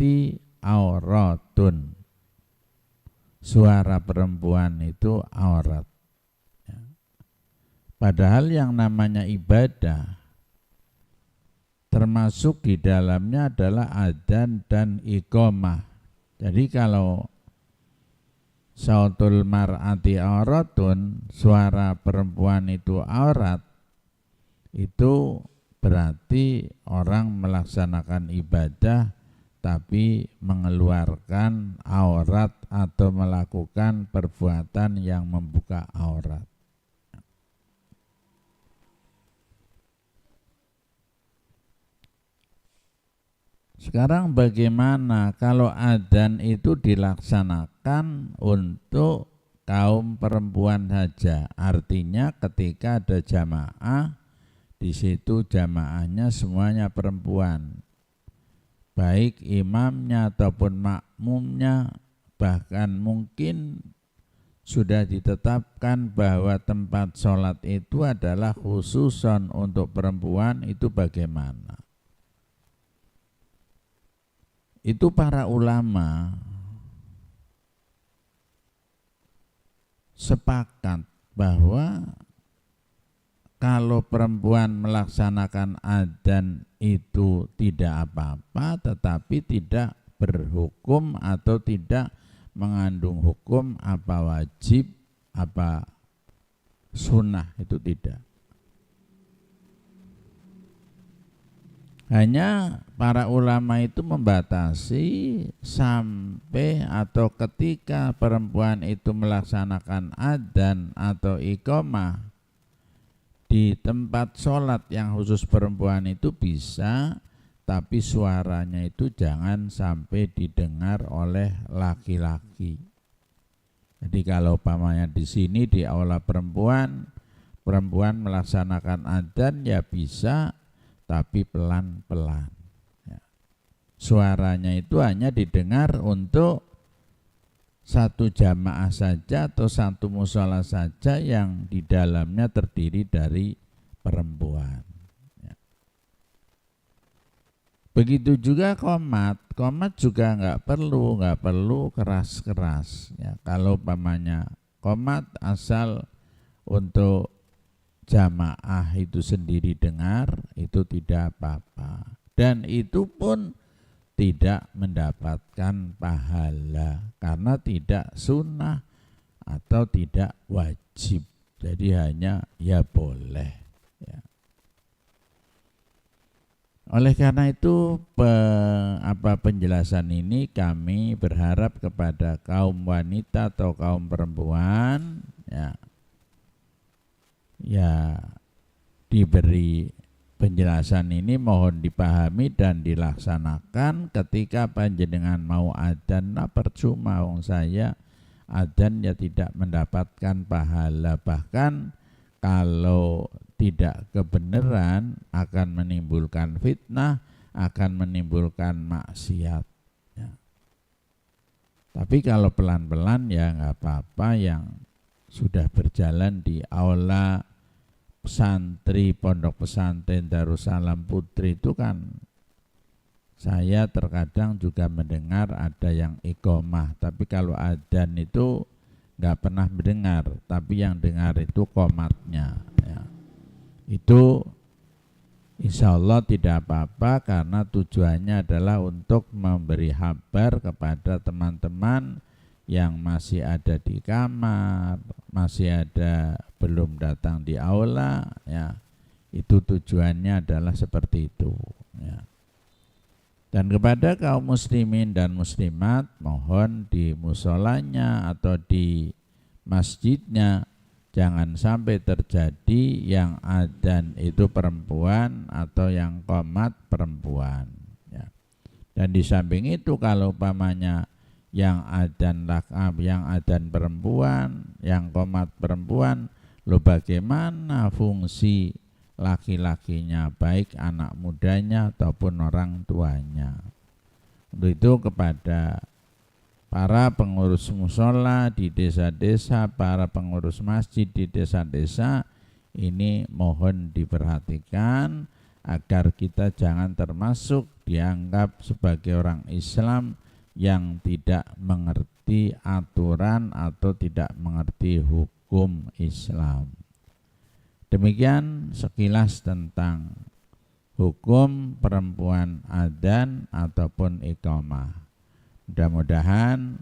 berarti auratun. Suara perempuan itu aurat. Padahal yang namanya ibadah termasuk di dalamnya adalah adzan dan iqamah. Jadi kalau sautul mar'ati auratun, suara perempuan itu aurat, itu berarti orang melaksanakan ibadah tapi mengeluarkan aurat atau melakukan perbuatan yang membuka aurat. Sekarang bagaimana kalau adzan itu dilaksanakan untuk kaum perempuan saja? Artinya ketika ada jamaah, di situ jamaahnya semuanya perempuan, baik imamnya ataupun makmumnya, bahkan mungkin sudah ditetapkan bahwa tempat sholat itu adalah khususon untuk perempuan, itu bagaimana? Itu para ulama sepakat bahwa kalau perempuan melaksanakan adzan itu tidak apa-apa, tetapi tidak berhukum atau tidak mengandung hukum apa wajib, apa sunnah, itu tidak. Hanya para ulama itu membatasi sampai atau ketika perempuan itu melaksanakan adzan atau iqamah di tempat sholat yang khusus perempuan itu bisa, tapi suaranya itu jangan sampai didengar oleh laki-laki. Jadi kalau umpamanya di sini di aula perempuan melaksanakan adzan ya bisa, tapi pelan-pelan. Ya. Suaranya itu hanya didengar untuk satu jamaah saja atau satu mushola saja yang di dalamnya terdiri dari perempuan. Ya. Begitu juga qomat juga nggak perlu keras-keras. Ya. Kalau umpamanya qomat asal untuk jamaah itu sendiri dengar, itu tidak apa-apa, dan itu pun tidak mendapatkan pahala karena tidak sunnah atau tidak wajib, jadi hanya ya boleh ya. Oleh karena itu penjelasan ini kami berharap kepada kaum wanita atau kaum perempuan ya diberi penjelasan ini, mohon dipahami dan dilaksanakan. Ketika panjenengan mau adzan, nah percuma wong saya adzan ya tidak mendapatkan pahala, bahkan kalau tidak kebenaran akan menimbulkan fitnah, akan menimbulkan maksiat ya. Tapi kalau pelan-pelan ya nggak apa-apa. Yang sudah berjalan di aula santri pondok pesantren Darussalam Putri itu kan saya terkadang juga mendengar ada yang iqamah, tapi kalau adzan itu nggak pernah mendengar, tapi yang dengar itu qomatnya ya. Itu insya Allah tidak apa-apa karena tujuannya adalah untuk memberi kabar kepada teman-teman yang masih ada di kamar, masih ada belum datang di aula ya, itu tujuannya adalah seperti itu ya. Dan kepada kaum muslimin dan muslimat, mohon di musolanya atau di masjidnya jangan sampai terjadi yang adzan itu perempuan atau yang qomat perempuan ya. Dan di samping itu kalau umpamanya yang adzan perempuan, yang qomat perempuan, lo bagaimana fungsi laki-lakinya, baik anak mudanya ataupun orang tuanya? Untuk itu kepada para pengurus mushola di desa-desa, para pengurus masjid di desa-desa, ini mohon diperhatikan agar kita jangan termasuk dianggap sebagai orang Islam yang tidak mengerti aturan atau tidak mengerti hukum Islam. Demikian sekilas tentang hukum perempuan adzan ataupun iqamah. Mudah-mudahan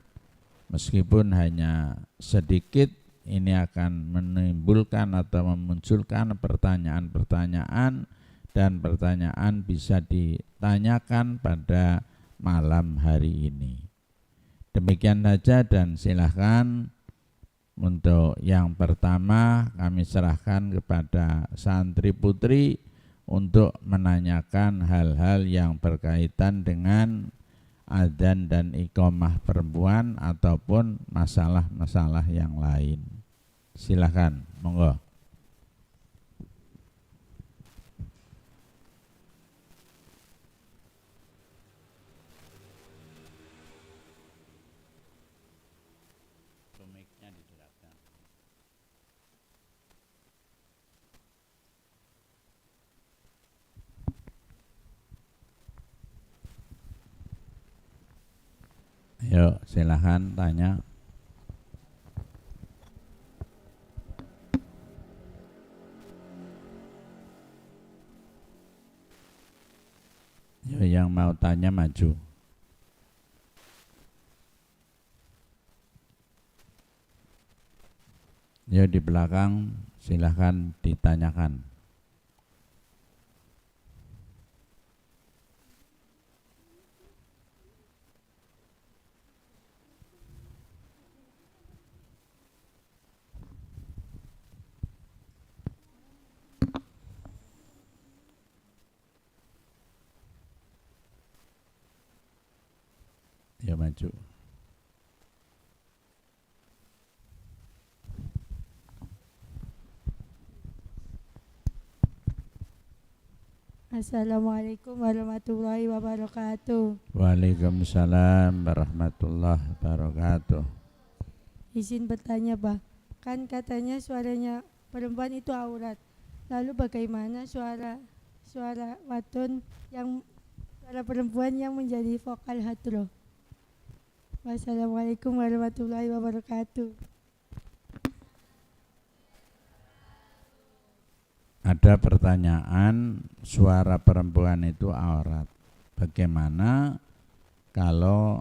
meskipun hanya sedikit, ini akan menimbulkan atau memunculkan pertanyaan-pertanyaan, dan pertanyaan bisa ditanyakan pada malam hari ini. Demikian saja, dan silakan untuk yang pertama kami serahkan kepada santri putri untuk menanyakan hal-hal yang berkaitan dengan adzan dan iqamah perempuan ataupun masalah-masalah yang lain. Silakan, monggo. Yuk, silakan tanya. Yuk, yang mau tanya maju. Yuk, di belakang silakan ditanyakan. Ya, maju. Assalamualaikum warahmatullahi wabarakatuh. Waalaikumsalam warahmatullahi wabarakatuh. Izin bertanya, Pak. Kan katanya suaranya perempuan itu aurat. Lalu bagaimana suara watun yang suara perempuan yang menjadi vokal hadroh? Wassalamualaikum warahmatullahi wabarakatuh. Ada pertanyaan, suara perempuan itu aurat. Bagaimana kalau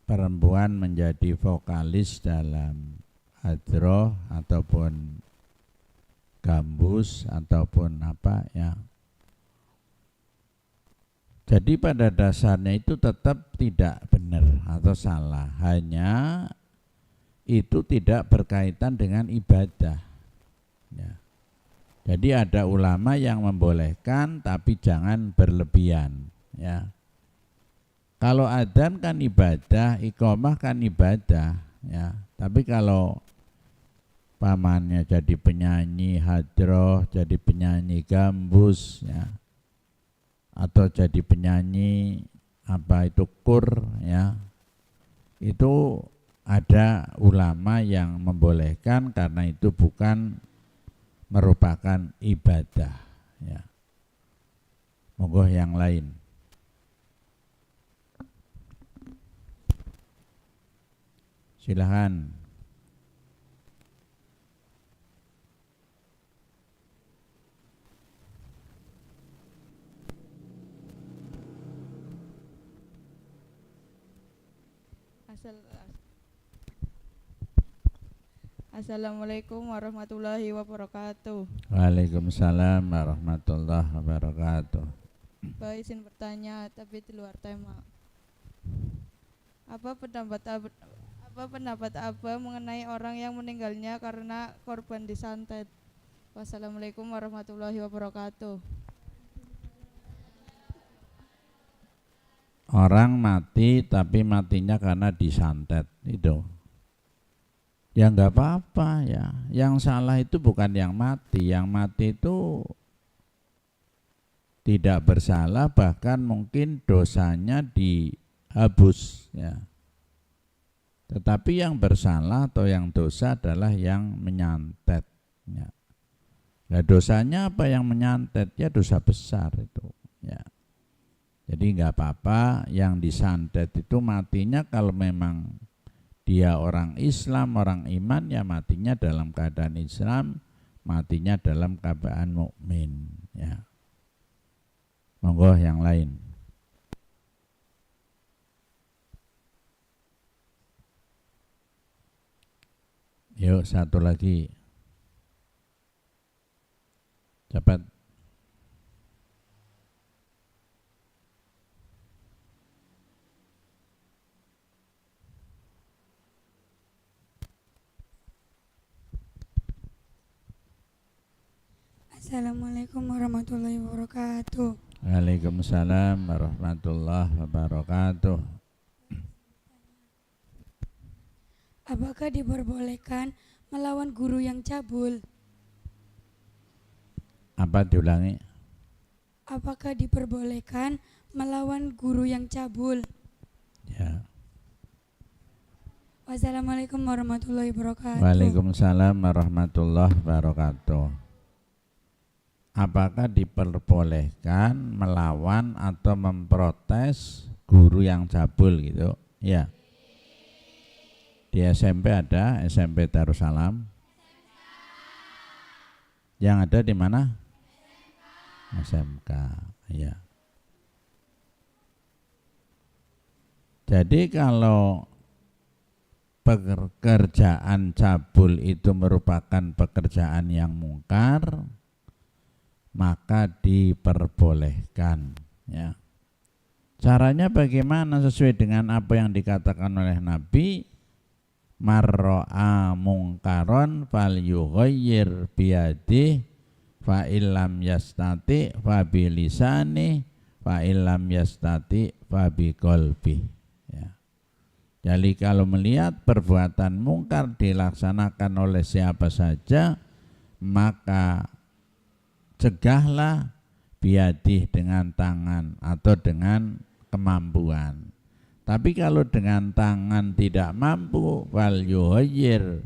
perempuan menjadi vokalis dalam hadroh ataupun gambus ataupun apa ya? Jadi pada dasarnya itu tetap tidak benar atau salah, hanya itu tidak berkaitan dengan ibadah. Ya. Jadi ada ulama yang membolehkan tapi jangan berlebihan. Ya. Kalau adzan kan ibadah, iqamah kan ibadah. Ya. Tapi kalau pamannya jadi penyanyi hadroh, jadi penyanyi gambus, ya, atau jadi penyanyi apa itu kur, ya, itu ada ulama yang membolehkan karena itu bukan merupakan ibadah, ya. Monggo yang lain. Silakan. Assalamualaikum warahmatullahi wabarakatuh. Waalaikumsalam warahmatullahi wabarakatuh. Pak, izin bertanya tapi di luar tema. Apa pendapat Abah mengenai orang yang meninggalnya karena korban disantet? Wassalamualaikum warahmatullahi wabarakatuh. Orang mati tapi matinya karena disantet itu. Ya enggak apa-apa ya. Yang salah itu bukan yang mati. Yang mati itu tidak bersalah, bahkan mungkin dosanya dihapus ya. Tetapi yang bersalah atau yang dosa adalah yang menyantet ya. Nah, dosanya apa yang menyantet? Ya dosa besar itu ya. Jadi nggak apa-apa, yang disantet itu matinya kalau memang dia orang Islam, orang iman, ya matinya dalam keadaan Islam, matinya dalam keadaan mukmin. Ya. Monggo yang lain. Yuk satu lagi. Cepat. Assalamualaikum warahmatullahi wabarakatuh. Waalaikumsalam warahmatullahi wabarakatuh. Apakah diperbolehkan melawan guru yang cabul? Apa diulangi? Apakah diperbolehkan melawan guru yang cabul? Ya. Wassalamualaikum warahmatullahi wabarakatuh. Waalaikumsalam warahmatullahi wabarakatuh. Apakah diperbolehkan melawan atau memprotes guru yang cabul gitu? Ya. Di SMP ada, SMP Darussalam. Yang ada di mana? SMK. Ya. Jadi kalau pekerjaan cabul itu merupakan pekerjaan yang mungkar, maka diperbolehkan, ya. Caranya bagaimana? Sesuai dengan apa yang dikatakan oleh Nabi, marra'a mungkaron falyughayyir biyadihi fa illam yastati fa bilisani fa illam yastati fa biqalbi, ya. Jadi kalau melihat perbuatan mungkar dilaksanakan oleh siapa saja, maka cegahlah biadih dengan tangan atau dengan kemampuan. Tapi kalau dengan tangan tidak mampu, fal yuhayyir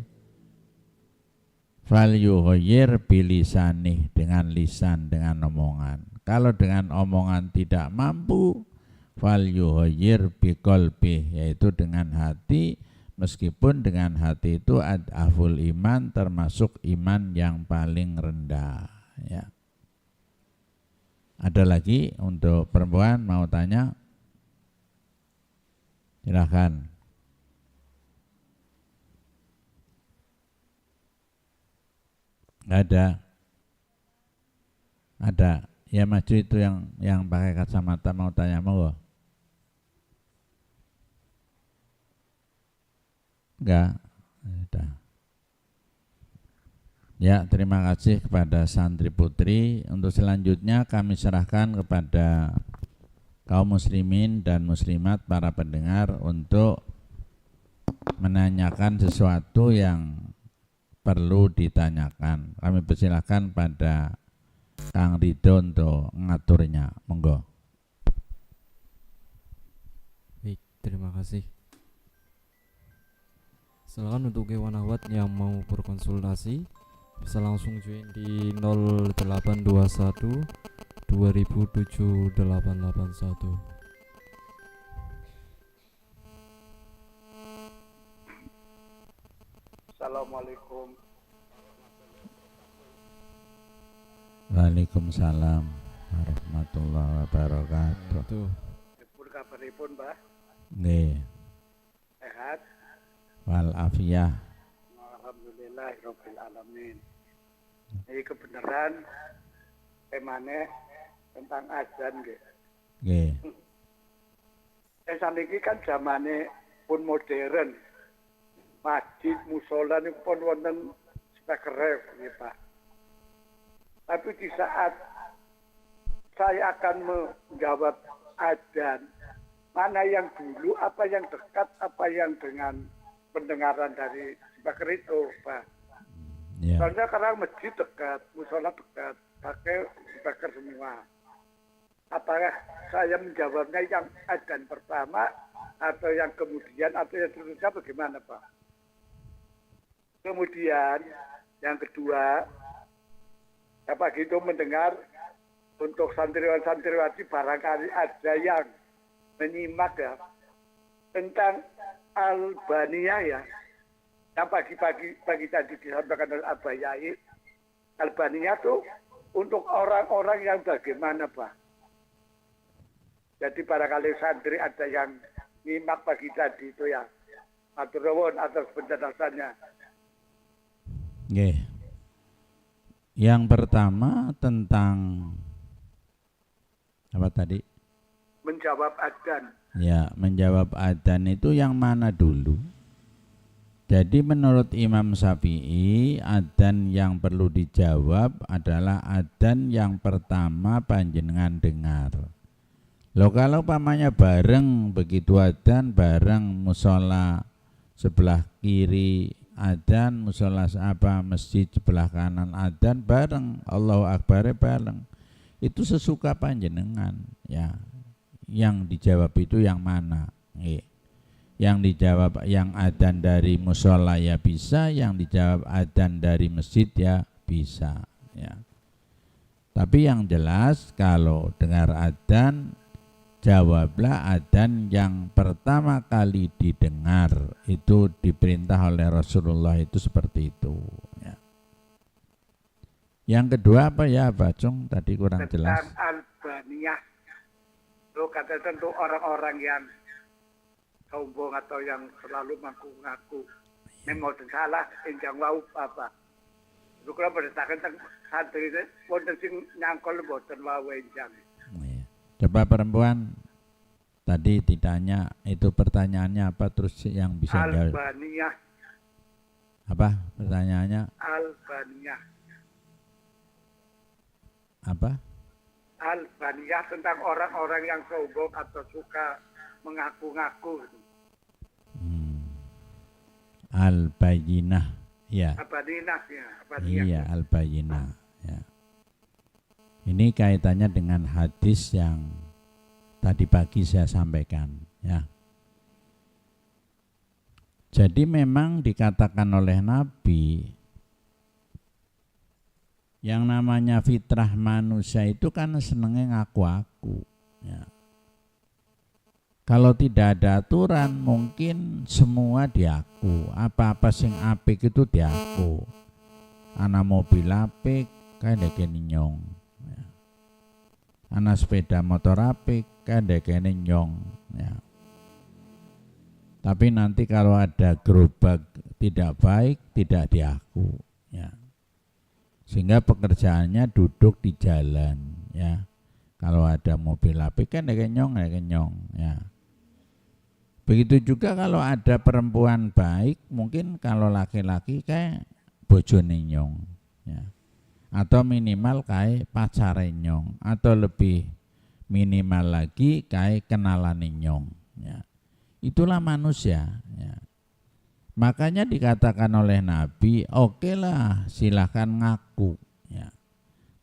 bilisanih, dengan lisan, dengan omongan. Kalau dengan omongan tidak mampu, fal yuhayyir biqalbi, yaitu dengan hati, meskipun dengan hati itu adaful iman, termasuk iman yang paling rendah, ya. Ada lagi untuk perempuan mau tanya? Silakan. Ada. Ada. Ya maju itu yang pakai kacamata mau tanya, mau? Enggak. Ada. Ya, terima kasih kepada santri putri. Untuk selanjutnya kami serahkan kepada kaum muslimin dan muslimat, para pendengar, untuk menanyakan sesuatu yang perlu ditanyakan. Kami persilakan pada Kang Ridho untuk mengaturnya. Monggo. Baik, terima kasih. Silakan untuk Hewan Ahwat yang mau berkonsultasi bisa langsung join di 0821 2007 881. Assalamualaikum. Waalaikumsalam warahmatullahi wabarakatuh. Itu Pun kabaripun, Mbah? Nggih. Sehat? Wal afiyah. Alhamdulillahirabbil alamin. Ini kebenaran temane tentang azan nggih. Nggih. Saniki kan zamane pun modern. Masjid, mushola niku pun wonten spekere nggih, Pak. Tapi di saat saya akan menjawab azan, mana yang dulu, apa yang dekat, apa yang dengan pendengaran dari speaker itu, Pak. Ya. Soalnya karena masjid dekat, mushola dekat, pakai speaker semua. Apakah saya menjawabnya yang azan pertama, atau yang kemudian, atau yang seterusnya, bagaimana, Pak? Kemudian yang kedua, Pak Gitu mendengar untuk santriwan-santriwati barangkali ada yang menyimak ya tentang Albania ya, yang pagi tadi disampaikan oleh Abah Yai. Albania tuh untuk orang-orang yang bagaimana, Pak? Jadi barangkali santri ada yang nyimak pagi tadi itu ya. Matur nuwun atas penjelasannya. Nggih. Yang pertama tentang apa tadi? Menjawab adzan. Ya, menjawab adzan itu yang mana dulu? Jadi menurut Imam Syafi'i, adzan yang perlu dijawab adalah adzan yang pertama panjenengan dengar. Loh kalau pamannya bareng begitu adzan, bareng musola sebelah kiri adzan, musola masjid sebelah kanan adzan, bareng Allahu Akbar bareng. Itu sesuka panjenengan ya. Yang dijawab itu yang mana? Yang dijawab yang adzan dari musola ya bisa, yang dijawab adzan dari masjid ya bisa ya. Tapi yang jelas kalau dengar adzan, jawablah adzan yang pertama kali didengar. Itu diperintah oleh Rasulullah itu seperti itu ya. Yang kedua apa ya Pak Cung? Tadi kurang jelas. Tentang Albania. Lo kata tentu orang-orang yang sombong atau yang selalu ngaku-ngaku memang salah enjang wau apa. Lu kalau berdasarkan tentang santri itu wonten sing nyangkol mboten wau enjang. Coba perempuan tadi ditanya itu pertanyaannya apa terus yang bisa jawab? Albania. Apa pertanyaannya? Albania. Apa? Albania tentang orang-orang yang sombong atau suka mengaku-ngaku. Al-Bayyinah ya. Al-Bayyinah ya. Iya Al-Bayyinah ya. Ini kaitannya dengan hadis yang tadi pagi saya sampaikan ya. Jadi memang dikatakan oleh Nabi yang namanya fitrah manusia itu kan senengnya ngaku-ngaku ya. Kalau tidak ada aturan mungkin semua diaku, apa-apa sing apik itu diaku. Ana mobil apik kae ndekene nyong ya. Ana sepeda motor apik kae ndekene nyong ya. Tapi nanti kalau ada gerobak tidak baik tidak diaku ya. Sehingga pekerjaannya duduk di jalan ya. Kalau ada mobil apik kan nyong ya. Begitu juga kalau ada perempuan baik, mungkin kalau laki-laki kayak bojone nyong ya. Atau minimal kayak pacare nyong, atau lebih minimal lagi kayak kenalane nyong ya. Itulah manusia ya. Makanya dikatakan oleh Nabi, oke lah silahkan ngaku ya.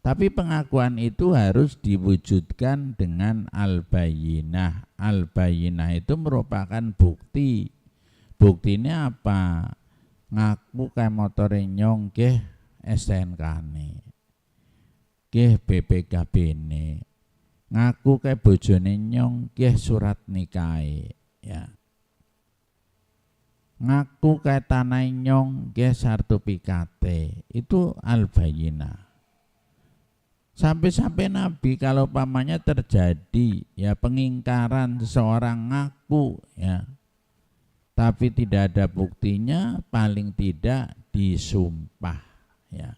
Tapi pengakuan itu harus diwujudkan dengan al-bayyinah. Al-bayyinah itu merupakan bukti. Buktinya apa? Ngaku kayak motor nyong ke STNK-ne. Ke BPKB-ne. Ngaku kayak bojone nyong ke surat nikahe ya. Ngaku kayak tanah nyong ke sertifikate. Itu al-bayyinah. Sampai-sampai Nabi kalau pamannya terjadi ya pengingkaran seseorang ngaku ya, tapi tidak ada buktinya, paling tidak disumpah ya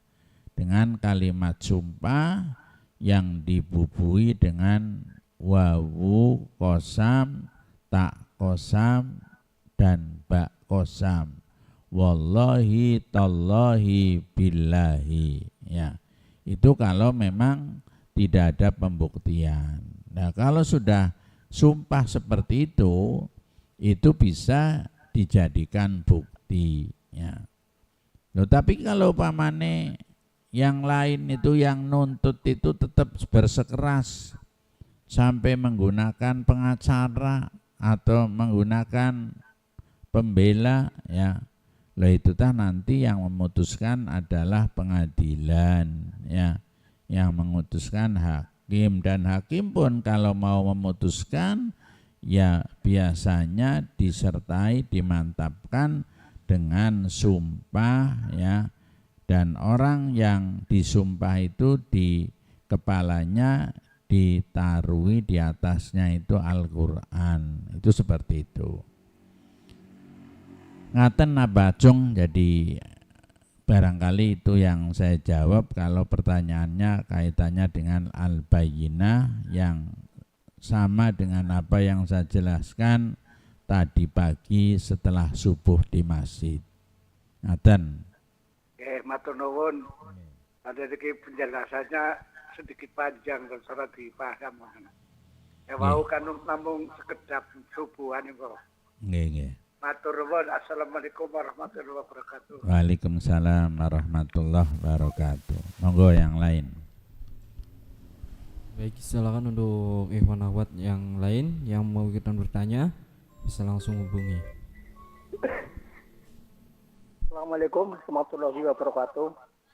dengan kalimat sumpah yang dibubui dengan wawu kosam, tak kosam dan bak kosam, wallahi tallahi billahi ya. Itu kalau memang tidak ada pembuktian. Nah kalau sudah sumpah seperti itu bisa dijadikan bukti ya. Loh, tapi kalau pamane yang lain itu yang nuntut itu tetap bersikeras sampai menggunakan pengacara atau menggunakan pembela ya. Lah itu tah nanti yang memutuskan adalah pengadilan ya, yang memutuskan hakim, dan hakim pun kalau mau memutuskan ya biasanya disertai dimantapkan dengan sumpah ya, dan orang yang disumpah itu di kepalanya ditaruhi di atasnya itu Al-Qur'an. Itu seperti itu. Ngaten nabacung, jadi barangkali itu yang saya jawab. Kalau pertanyaannya kaitannya dengan al-bayyinah yang sama dengan apa yang saya jelaskan tadi pagi setelah subuh di masjid. Ngaten. Matur nuwun. Ada penjelasannya sedikit panjang dan sangat dipaham. Ya wau kan namung sekedap subuhan kok. Nggih. Matur nuwun. Assalamualaikum warahmatullahi wabarakatuh. Waalaikumsalam warahmatullahi wabarakatuh. Monggo yang lain. Baik, silakan untuk ikhwan akhwat yang lain yang mau ikutan bertanya bisa langsung hubungi. Assalamualaikum warahmatullahi wabarakatuh.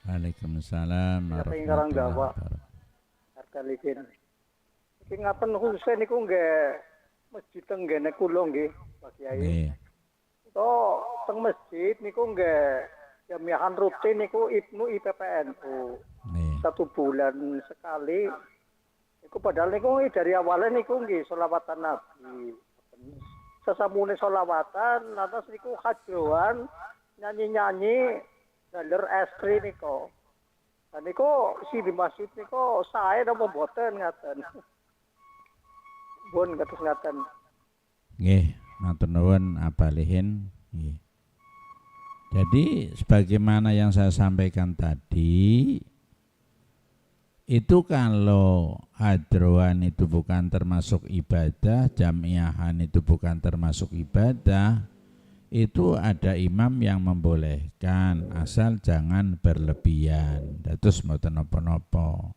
Waalaikumsalam warahmatullahi wabarakatuh. Arkalipin. Iki ngaten khusus niku nggih masjid tenggene kula nggih, Pak Kiai. Nggih. Teng masjid niku nggih jamiahan rutin niku Ibnu IPPNU. Nggih. 1 bulan sekali. Iku padahal niku dari awalnya niku nggih sholawatan Nabi. Sesamune sholawatan, lantas niku hajoan nyanyi-nyanyi daler estri niku. Dan niku si di masjid niku sae napa mboten ngaten. Pun kados ngaten. Nggih, matur nuwun abalihin. Nggih. Jadi sebagaimana yang saya sampaikan tadi, itu kalau hadroan itu bukan termasuk ibadah, jamiahan itu bukan termasuk ibadah, itu ada imam yang membolehkan asal jangan berlebihan. Terus mboten napa-napa.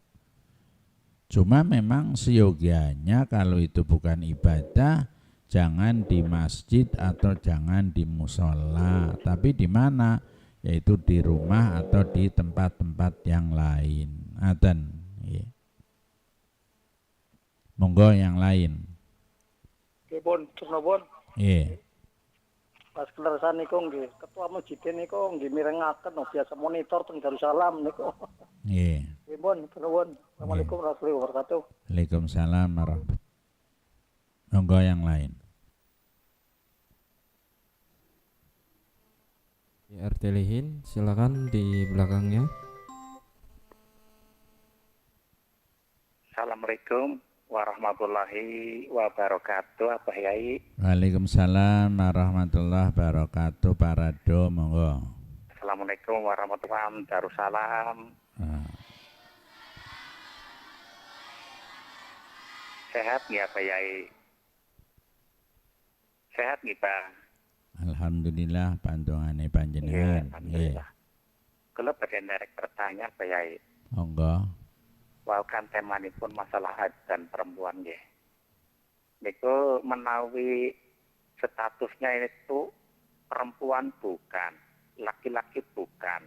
Cuma memang seyogianya kalau itu bukan ibadah, jangan di masjid atau jangan di musola, tapi di mana? Yaitu di rumah atau di tempat-tempat yang lain. Aten. Monggo yang lain. Nggih pun, nuwun. Nggih. Pas kleresan niku nggih, ketua masjid niku nggih mirengaken biasa monitor teng Darussalam niku. Nggih. Nggih pun, nuwun. Assalamualaikum warahmatullahi wabarakatuh. Waalaikumsalam warahmatullahi wabarakatuh. Monggo yang lain. RT Lihin, silakan di belakangnya. Assalamualaikum warahmatullahi wabarakatuh. Apa Yai? Waalaikumsalam warahmatullahi wabarakatuh. Parado, monggo. Assalamualaikum warahmatullahi wabarakatuh. Darussalam. Sehat nggih Pak Yai? Sehat nggih Pak? Alhamdulillah pantungane panjenengan. Alhamdulillah. Kalau pada derek bertanya Pak Yai. Monggo. Wau kan temanipun masalah adzan perempuan nggih. Niku menawi statusnya itu perempuan bukan, laki-laki bukan.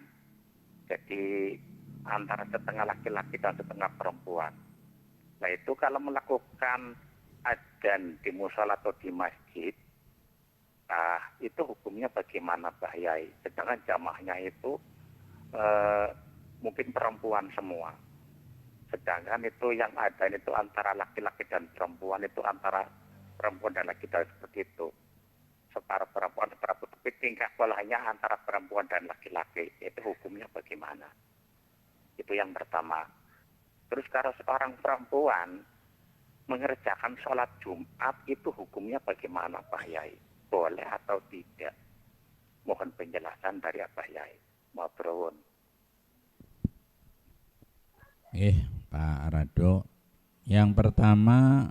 Jadi antara setengah laki-laki dan setengah perempuan. Nah itu kalau melakukan adzan di mushola atau di masjid, itu hukumnya bagaimana Pak Yai? Sedangkan jamaahnya itu mungkin perempuan semua. Sedangkan itu yang ada itu antara laki-laki dan perempuan, itu antara perempuan dan laki dan seperti itu. Separuh perempuan, separuh tapi tingkah polanya antara perempuan dan laki-laki. Itu hukumnya bagaimana? Itu yang pertama. Terus kalau seorang perempuan mengerjakan sholat Jumat, itu hukumnya bagaimana Pak Yai? Boleh atau tidak? Mohon penjelasan dari Pak Yai. Mabrur. Pak Rado. Yang pertama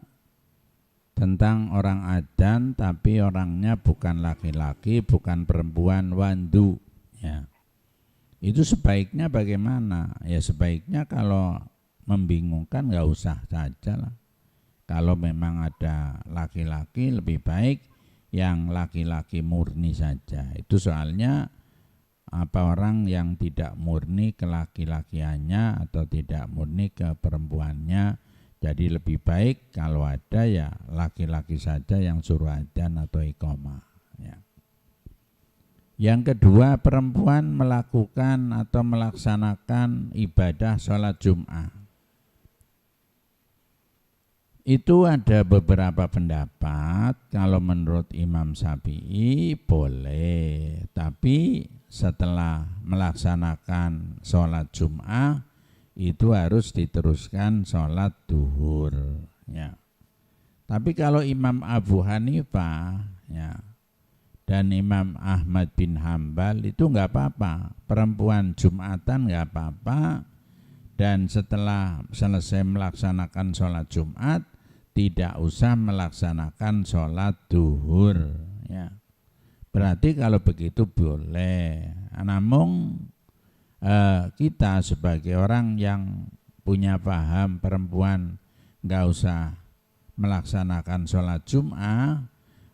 tentang orang adzan tapi orangnya bukan laki-laki, bukan perempuan, wandu ya. Itu sebaiknya bagaimana? Ya sebaiknya kalau membingungkan nggak usah saja lah. Kalau memang ada laki-laki lebih baik yang laki-laki murni saja. Itu soalnya orang yang tidak murni ke laki-lakiannya atau tidak murni ke perempuannya Jadi lebih baik kalau ada ya laki-laki saja yang suruh adzan atau iqamah. Ya. Yang kedua, perempuan melakukan atau melaksanakan ibadah sholat Jum'ah. Itu ada beberapa pendapat. Kalau menurut Imam Syafi'i boleh, tapi setelah melaksanakan sholat Jum'ah itu harus diteruskan sholat duhur. Ya. Tapi kalau Imam Abu Hanifah ya, dan Imam Ahmad bin Hambal itu enggak apa-apa, perempuan Jumatan enggak apa-apa, dan setelah selesai melaksanakan sholat Jumat tidak usah melaksanakan sholat duhur ya. Berarti kalau begitu boleh. Namun kita sebagai orang yang punya paham perempuan enggak usah melaksanakan sholat Jum'ah,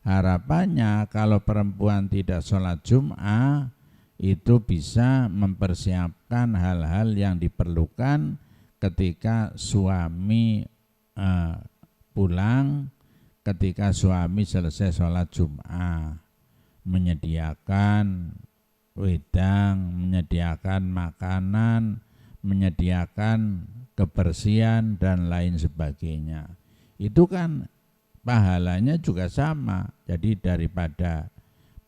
harapannya kalau perempuan tidak sholat Jum'ah itu bisa mempersiapkan hal-hal yang diperlukan ketika suami pulang, ketika suami selesai sholat Jum'ah, menyediakan wedang, menyediakan makanan, menyediakan kebersihan dan lain sebagainya. Itu kan pahalanya juga sama. Jadi daripada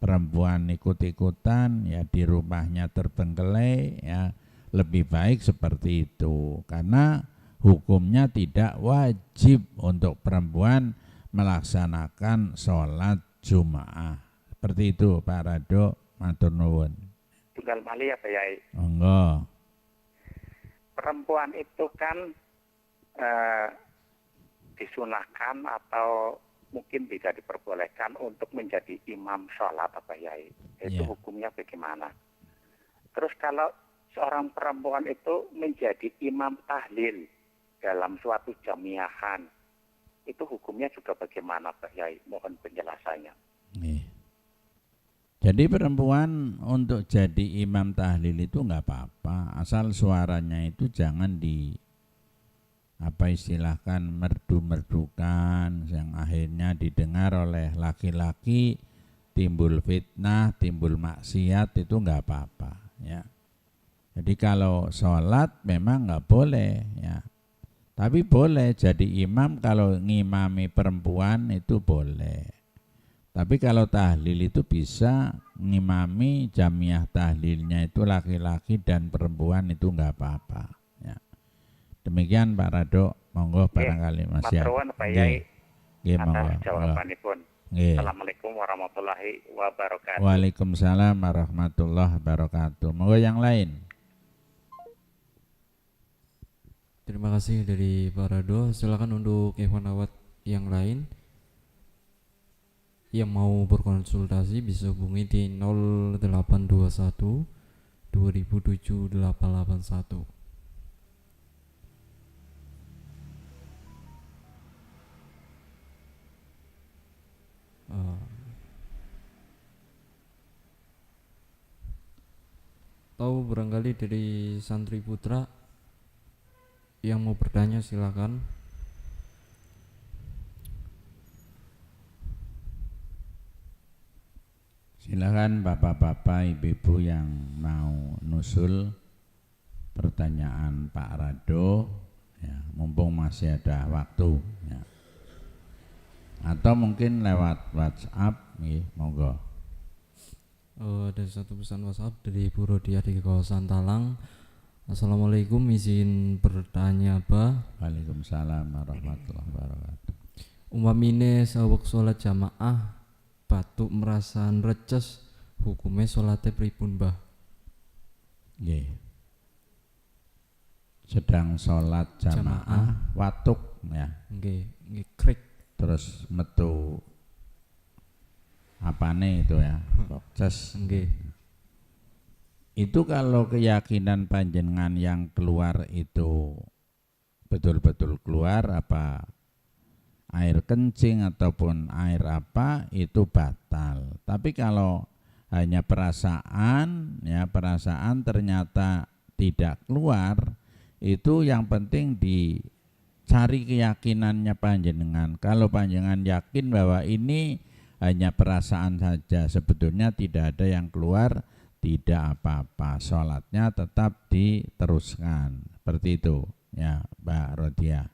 perempuan ikut-ikutan ya di rumahnya terbengkelai ya, lebih baik seperti itu, karena hukumnya tidak wajib untuk perempuan melaksanakan sholat Jum'ah. Seperti itu Pak Rado, matur nuwun. Tunggal malih ya Pak Yai. Monggo. Perempuan itu kan disunahkan atau mungkin bisa diperbolehkan untuk menjadi imam sholat Pak Yai. Itu hukumnya bagaimana? Terus kalau seorang perempuan itu menjadi imam tahlil dalam suatu jamiahan, itu hukumnya juga bagaimana Pak Yai? Mohon penjelasannya. Jadi perempuan untuk jadi imam tahlil itu enggak apa-apa, asal suaranya itu jangan istilahkan merdu-merdukan yang akhirnya didengar oleh laki-laki, timbul fitnah, timbul maksiat, itu enggak apa-apa ya. Jadi kalau sholat memang enggak boleh ya. Tapi boleh jadi imam, kalau ngimami perempuan itu boleh. Tapi kalau tahlil itu bisa ngimami jamiah tahlilnya itu laki-laki dan perempuan, itu enggak apa-apa ya. Demikian Pak Rado, monggo barangkali masih ada. Pak Yai atas jawabanipun. Assalamualaikum warahmatullahi wabarakatuh. Waalaikumsalam warahmatullahi wabarakatuh. Monggo yang lain. Terima kasih dari Pak Rado. Silakan untuk Ikhwan Awat yang lain yang mau berkonsultasi bisa hubungi di 0821 2007 881. Tahu barangkali dari santri putra yang mau bertanya silakan. Silakan bapak-bapak, ibu-ibu yang mau nusul pertanyaan Pak Rado ya, mumpung masih ada waktu ya. Atau mungkin lewat WhatsApp nih, monggo. Ada satu pesan WhatsApp dari Bu Rodia di kawasan Talang. Assalamualaikum, izin bertanya Pak. Waalaikumsalam warahmatullahi wabarakatuh. Umpamine sawek sholat jamaah batuk merasa reces, hukumnya sholatnya pripun Mbah? Nggih. Sedang sholat jamaah watuk ya. Nggih, krik. Terus metu apane itu ya? Reces. Nggih. Itu kalau keyakinan panjenengan yang keluar itu betul-betul keluar apa air kencing ataupun air apa, itu batal. Tapi kalau hanya perasaan ya, perasaan ternyata tidak keluar, itu yang penting cari keyakinannya panjenengan. Kalau panjenengan yakin bahwa ini hanya perasaan saja, sebetulnya tidak ada yang keluar, tidak apa-apa, sholatnya tetap diteruskan. Seperti itu ya Mbak Rodia.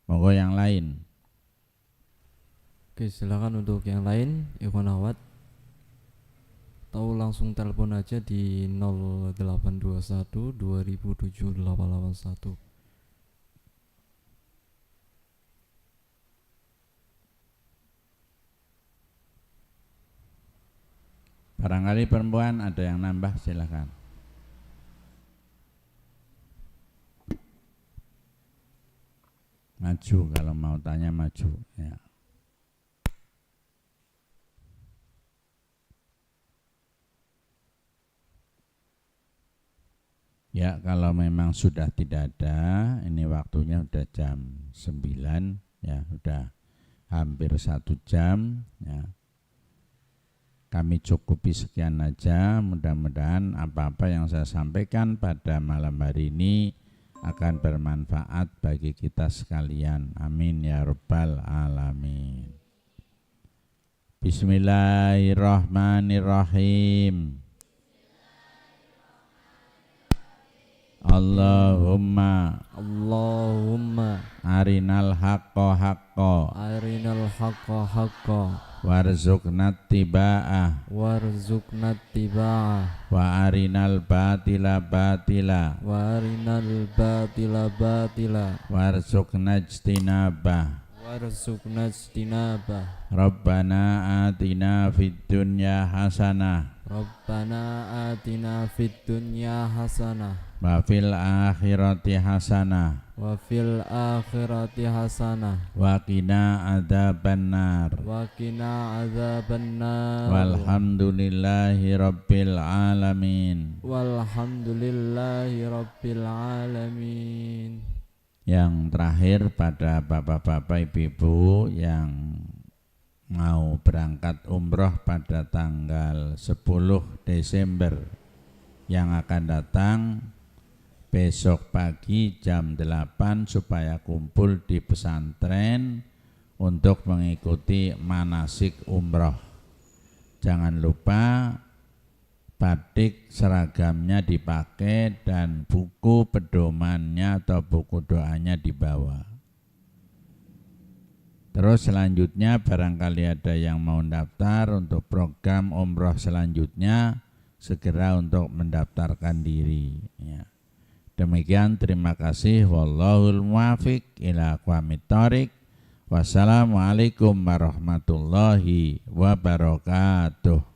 Monggo yang lain. Oke, silakan untuk yang lain, ikhwan akhwat. Tahu langsung telepon aja di 0821 2007 881. Barangkali perempuan ada yang nambah, silakan. Maju kalau mau tanya, maju ya. Ya, kalau memang sudah tidak ada, ini waktunya udah jam 9 ya, udah hampir 1 jam ya. Kami cukupi sekian aja, mudah-mudahan apa-apa yang saya sampaikan pada malam hari ini akan bermanfaat bagi kita sekalian. Amin ya rabbal alamin. Bismillahirrahmanirrahim. Allahumma arinal haqqa haqqa arinal haqqa haqqa warzuqna tiba'ah warzuqna tiba'ah wa arinal batila batila wa arinal batila batila warzuqna ijtinabah warzuqna ijtinabah. Rabbana atina fid dunya hasanah Rabbana atina fid dunya hasanah wa fil akhirati hasanah wa fil akhirati hasanah wa qina adzabannar wa qina adzabannar. walhamdulillahi rabbil alamin. Walhamdulillahi rabbil alamin. Yang terakhir pada bapak-bapak ibu-ibu yang mau berangkat umroh pada tanggal 10 Desember yang akan datang besok pagi jam 8 supaya kumpul di pesantren untuk mengikuti manasik umroh. Jangan lupa batik seragamnya dipakai dan buku pedomannya atau buku doanya dibawa. Terus selanjutnya barangkali ada yang mau mendaftar untuk program umroh selanjutnya, segera untuk mendaftarkan diri ya. Demikian, terima kasih. Wallahul muwaffiq ila aqwamit thoriq. Wassalamualaikum warahmatullahi wabarakatuh.